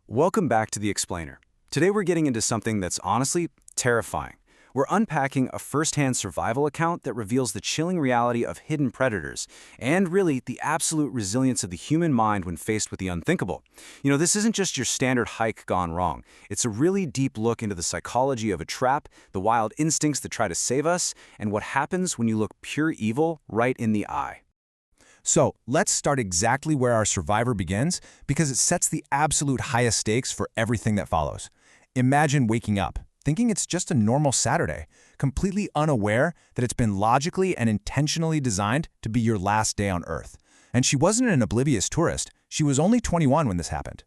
Welcome back to The Explainer. Today we're getting into something that's honestly terrifying. We're unpacking a first-hand survival account that reveals the chilling reality of hidden predators, and really the absolute resilience of the human mind when faced with the unthinkable. This isn't just your standard hike gone wrong. It's a really deep look into the psychology of a trap, the wild instincts that try to save us, and what happens when you look pure evil right in the eye. So let's start exactly where our survivor begins, because it sets the absolute highest stakes for everything that follows. Imagine waking up, thinking it's just a normal Saturday, completely unaware that it's been logically and intentionally designed to be your last day on Earth. And she wasn't an oblivious tourist. She was only 21 when this happened.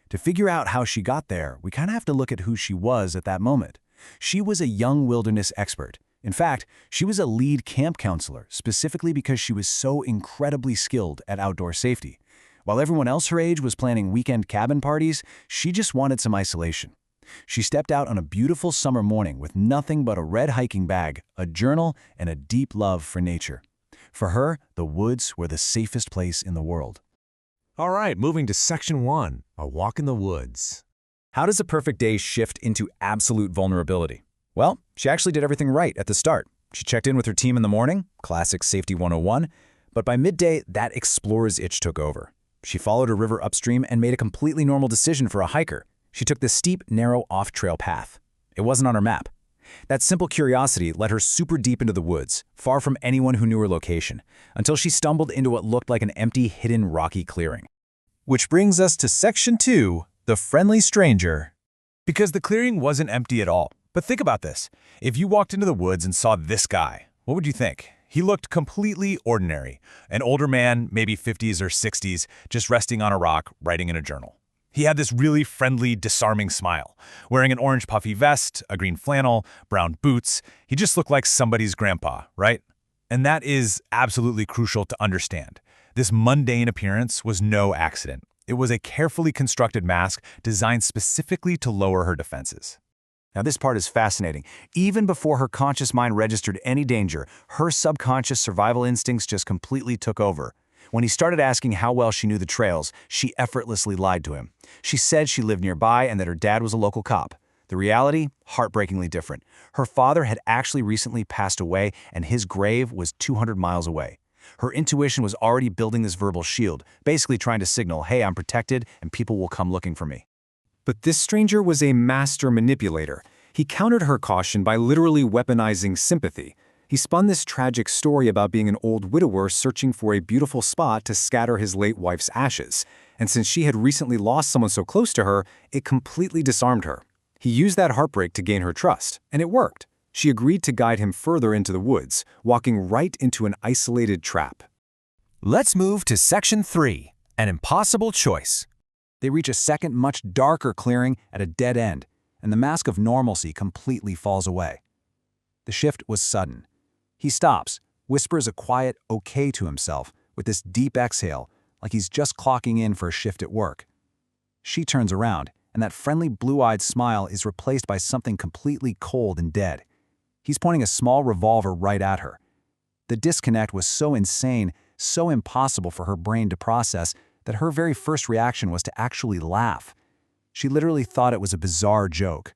To figure out how she got there, we kind of have to look at who she was at that moment. She was a young wilderness expert. In fact, she was a lead camp counselor, specifically because she was so incredibly skilled at outdoor safety. While everyone else her age was planning weekend cabin parties, she just wanted some isolation. She stepped out on a beautiful summer morning with nothing but a red hiking bag, a journal, and a deep love for nature. For her, the woods were the safest place in the world. All right, moving to Section 1, a walk in the woods. How does a perfect day shift into absolute vulnerability? Well, she actually did everything right at the start. She checked in with her team in the morning, classic Safety 101, but by midday, that explorer's itch took over. She followed a river upstream and made a completely normal decision for a hiker. She took the steep, narrow off-trail path. It wasn't on her map. That simple curiosity led her super deep into the woods, far from anyone who knew her location, until she stumbled into what looked like an empty, hidden rocky clearing. Which brings us to Section 2, the friendly stranger. Because the clearing wasn't empty at all. But think about this. If you walked into the woods and saw this guy, what would you think? He looked completely ordinary. An older man, maybe 50s or 60s, just resting on a rock, writing in a journal. He had this really friendly, disarming smile. Wearing an orange puffy vest, a green flannel, brown boots, he just looked like somebody's grandpa, right? And that is absolutely crucial to understand. This mundane appearance was no accident. It was a carefully constructed mask designed specifically to lower her defenses. Now this part is fascinating. Even before her conscious mind registered any danger, her subconscious survival instincts just completely took over. When he started asking how well she knew the trails, she effortlessly lied to him. She said she lived nearby and that her dad was a local cop. The reality? Heartbreakingly different. Her father had actually recently passed away and his grave was 200 miles away. Her intuition was already building this verbal shield, basically trying to signal, hey, I'm protected and people will come looking for me. But this stranger was a master manipulator. He countered her caution by literally weaponizing sympathy. He spun this tragic story about being an old widower searching for a beautiful spot to scatter his late wife's ashes. And since she had recently lost someone so close to her, it completely disarmed her. He used that heartbreak to gain her trust, and it worked. She agreed to guide him further into the woods, walking right into an isolated trap. Let's move to Section 3, an impossible choice. They reach a second, much darker clearing at a dead end, and the mask of normalcy completely falls away. The shift was sudden. He stops, whispers a quiet okay to himself with this deep exhale, like he's just clocking in for a shift at work. She turns around, and that friendly blue-eyed smile is replaced by something completely cold and dead. He's pointing a small revolver right at her. The disconnect was so insane, so impossible for her brain to process, that her very first reaction was to actually laugh. She literally thought it was a bizarre joke.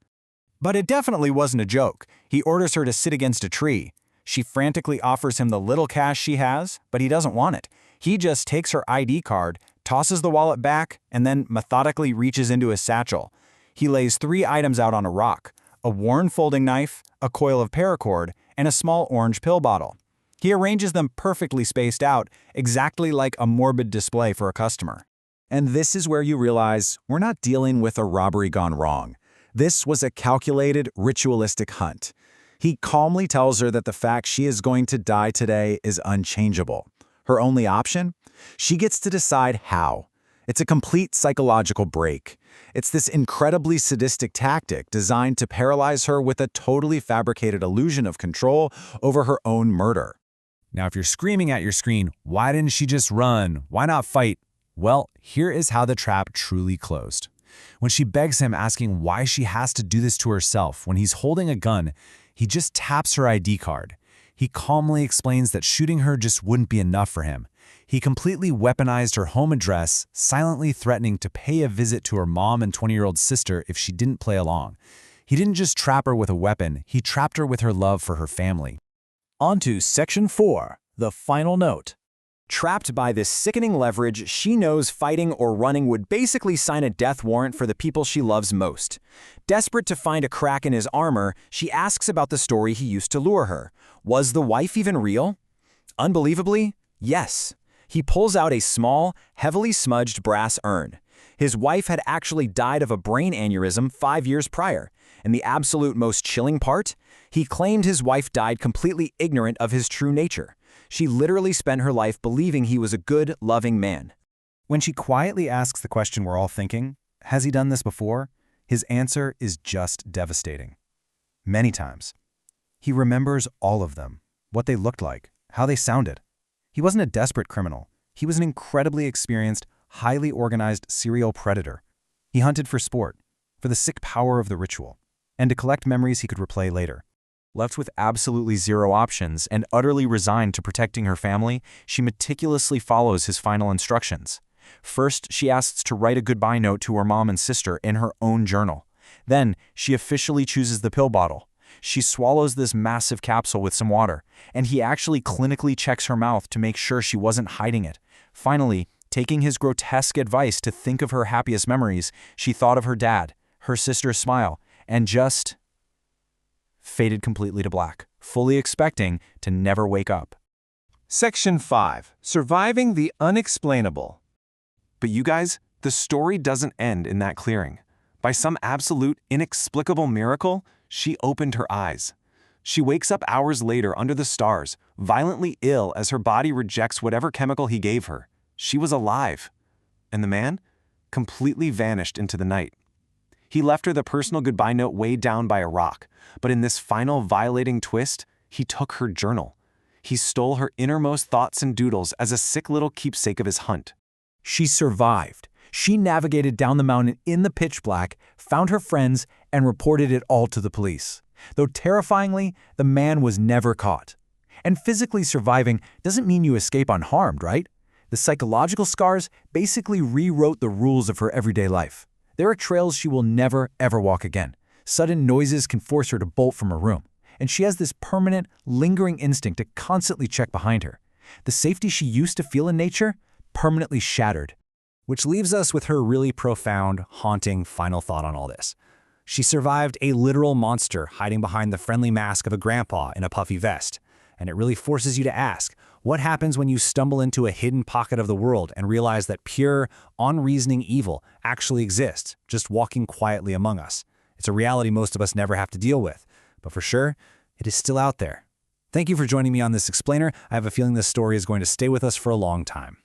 But it definitely wasn't a joke. He orders her to sit against a tree. She frantically offers him the little cash she has, but he doesn't want it. He just takes her ID card, tosses the wallet back, and then methodically reaches into his satchel. He lays 3 items out on a rock: a worn folding knife, a coil of paracord, and a small orange pill bottle. He arranges them perfectly spaced out, exactly like a morbid display for a customer. And this is where you realize we're not dealing with a robbery gone wrong. This was a calculated, ritualistic hunt. He calmly tells her that the fact she is going to die today is unchangeable. Her only option? She gets to decide how. It's a complete psychological break. It's this incredibly sadistic tactic designed to paralyze her with a totally fabricated illusion of control over her own murder. Now, if you're screaming at your screen, why didn't she just run? Why not fight? Well, here is how the trap truly closed. When she begs him, asking why she has to do this to herself when he's holding a gun, he just taps her ID card. He calmly explains that shooting her just wouldn't be enough for him. He completely weaponized her home address, silently threatening to pay a visit to her mom and 20-year-old sister if she didn't play along. He didn't just trap her with a weapon, he trapped her with her love for her family. On to Section 4, the final note. Trapped by this sickening leverage, she knows fighting or running would basically sign a death warrant for the people she loves most. Desperate to find a crack in his armor, she asks about the story he used to lure her. Was the wife even real? Unbelievably, yes. He pulls out a small, heavily smudged brass urn. His wife had actually died of a brain aneurysm 5 years prior. And the absolute most chilling part? He claimed his wife died completely ignorant of his true nature. She literally spent her life believing he was a good, loving man. When she quietly asks the question we're all thinking, has he done this before? His answer is just devastating. Many times. He remembers all of them, what they looked like, how they sounded. He wasn't a desperate criminal. He was an incredibly experienced, highly organized serial predator. He hunted for sport, for the sick power of the ritual, and to collect memories he could replay later. Left with absolutely zero options and utterly resigned to protecting her family, she meticulously follows his final instructions. First, she asks to write a goodbye note to her mom and sister in her own journal. Then, she officially chooses the pill bottle. She swallows this massive capsule with some water, and he actually clinically checks her mouth to make sure she wasn't hiding it. Finally, taking his grotesque advice to think of her happiest memories, she thought of her dad, her sister's smile, and just faded completely to black, fully expecting to never wake up. Section 5. Surviving the Unexplainable. But you guys, the story doesn't end in that clearing. By some absolute, inexplicable miracle, she opened her eyes. She wakes up hours later under the stars, violently ill as her body rejects whatever chemical he gave her. She was alive. And the man? Completely vanished into the night. He left her the personal goodbye note weighed down by a rock, but in this final violating twist, he took her journal. He stole her innermost thoughts and doodles as a sick little keepsake of his hunt. She survived. She navigated down the mountain in the pitch black, found her friends, and reported it all to the police. Though terrifyingly, the man was never caught. And physically surviving doesn't mean you escape unharmed, right? The psychological scars basically rewrote the rules of her everyday life. There are trails she will never, ever walk again. Sudden noises can force her to bolt from her room. And she has this permanent, lingering instinct to constantly check behind her. The safety she used to feel in nature, permanently shattered. Which leaves us with her really profound, haunting final thought on all this. She survived a literal monster hiding behind the friendly mask of a grandpa in a puffy vest. And it really forces you to ask, what happens when you stumble into a hidden pocket of the world and realize that pure, unreasoning evil actually exists, just walking quietly among us? It's a reality most of us never have to deal with, but for sure, it is still out there. Thank you for joining me on this explainer. I have a feeling this story is going to stay with us for a long time.